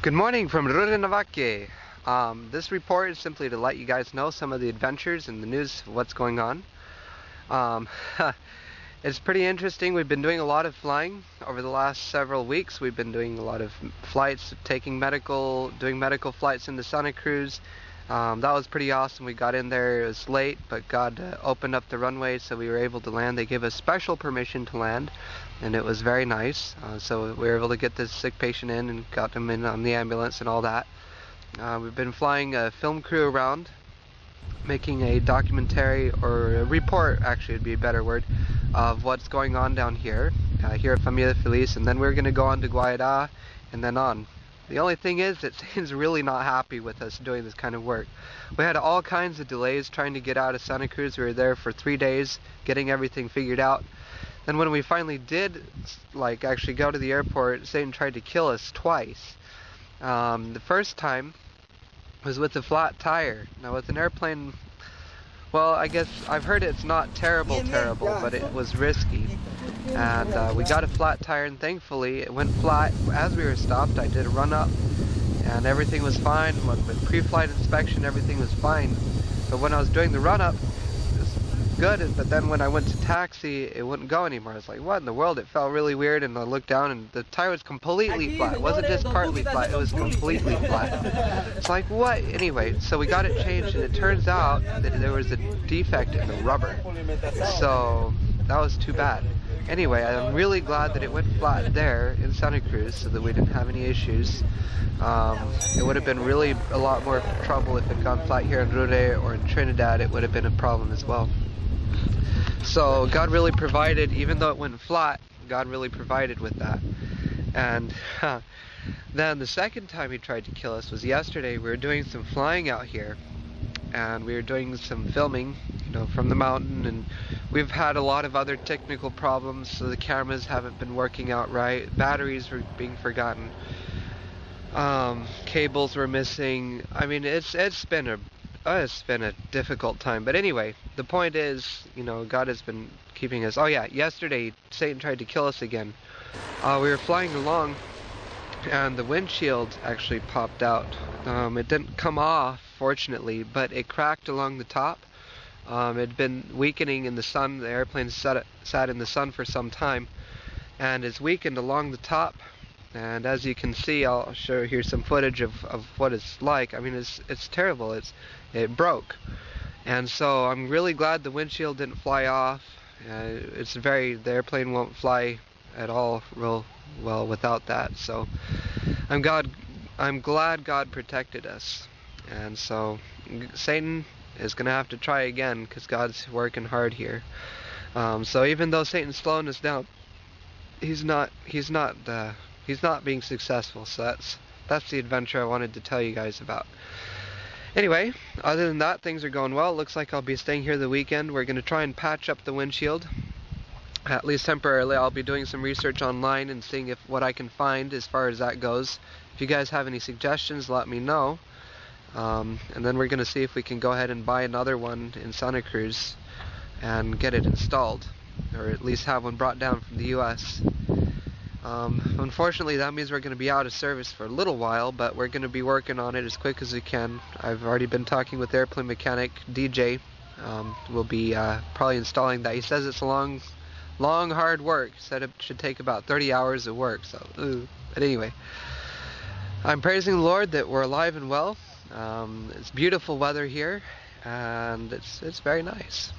Good morning from Rurinavake. This report is simply to let you guys know some of the adventures and the news of what's going on. Um, it's pretty interesting. We've been doing a lot of flying over the last several weeks. We've been doing a lot of flights, doing medical flights in the Santa Cruz. That was pretty awesome. We got in there, it was late, but God opened up the runway so we were able to land. They gave us special permission to land, and it was very nice. So we were able to get this sick patient in and got them in on the ambulance and all that. We've been flying a film crew around, making a documentary, or a report actually would be a better word, of what's going on down here, here at Familia Feliz, and then we're going to go on to Guairá and then on. The only thing is that Satan's really not happy with us doing this kind of work. We had all kinds of delays trying to get out of Santa Cruz. We were there for 3 days getting everything figured out. Then when we finally did actually go to the airport, Satan tried to kill us twice. The first time was with a flat tire. Now with an airplane, well, I guess I've heard it's not terrible, but it was risky. And we got a flat tire, and thankfully it went flat as we were stopped. I did a run up and everything was fine. With pre-flight inspection, everything was fine. But when I was doing the run up, it was good, but then when I went to taxi, it wouldn't go anymore. I was like, what in the world? It felt really weird, and I looked down and the tire was completely flat. It wasn't just partly flat, it was completely flat. It's like, what? Anyway, so we got it changed, and it turns out that there was a defect in the rubber. So that was too bad. Anyway, I'm really glad that it went flat there in Santa Cruz so that we didn't have any issues. It would have been really a lot more trouble if it had gone flat here in Rure or in Trinidad. It would have been a problem as well. So God really provided, even though it went flat, God really provided with that. And then the second time he tried to kill us was yesterday. We were doing some flying out here, and we were doing some filming, from the mountain, and we've had a lot of other technical problems, so the cameras haven't been working out right, batteries were being forgotten, cables were missing. I mean, it's been a difficult time, but anyway, the point is, God has been keeping us. Oh yeah, yesterday Satan tried to kill us again. We were flying along, and the windshield actually popped out. It didn't come off, fortunately, but it cracked along the top. It had been weakening in the sun. The airplane sat in the sun for some time, and it's weakened along the top. And as you can see, I'll show you here some footage of what it's like. I mean, it's terrible. It broke, and so I'm really glad the windshield didn't fly off. The airplane won't fly at all real well without that. So I'm glad God protected us, and so Satan is going to have to try again because God's working hard here. So even though Satan's slowing us down, he's not being successful. So that's the adventure I wanted to tell you guys about. Anyway, other than that, things are going well. It looks like I'll be staying here the weekend. We're going to try and patch up the windshield, at least temporarily. I'll be doing some research online and seeing what I can find as far as that goes. If you guys have any suggestions, let me know. And then we're going to see if we can go ahead and buy another one in Santa Cruz and get it installed, or at least have one brought down from the US. Unfortunately, that means we're going to be out of service for a little while, but we're going to be working on it as quick as we can. I've already been talking with airplane mechanic DJ. We'll be probably installing that. He says it's a long, hard work. He said it should take about 30 hours of work. So, but anyway, I'm praising the Lord that we're alive and well. It's beautiful weather here, and it's very nice.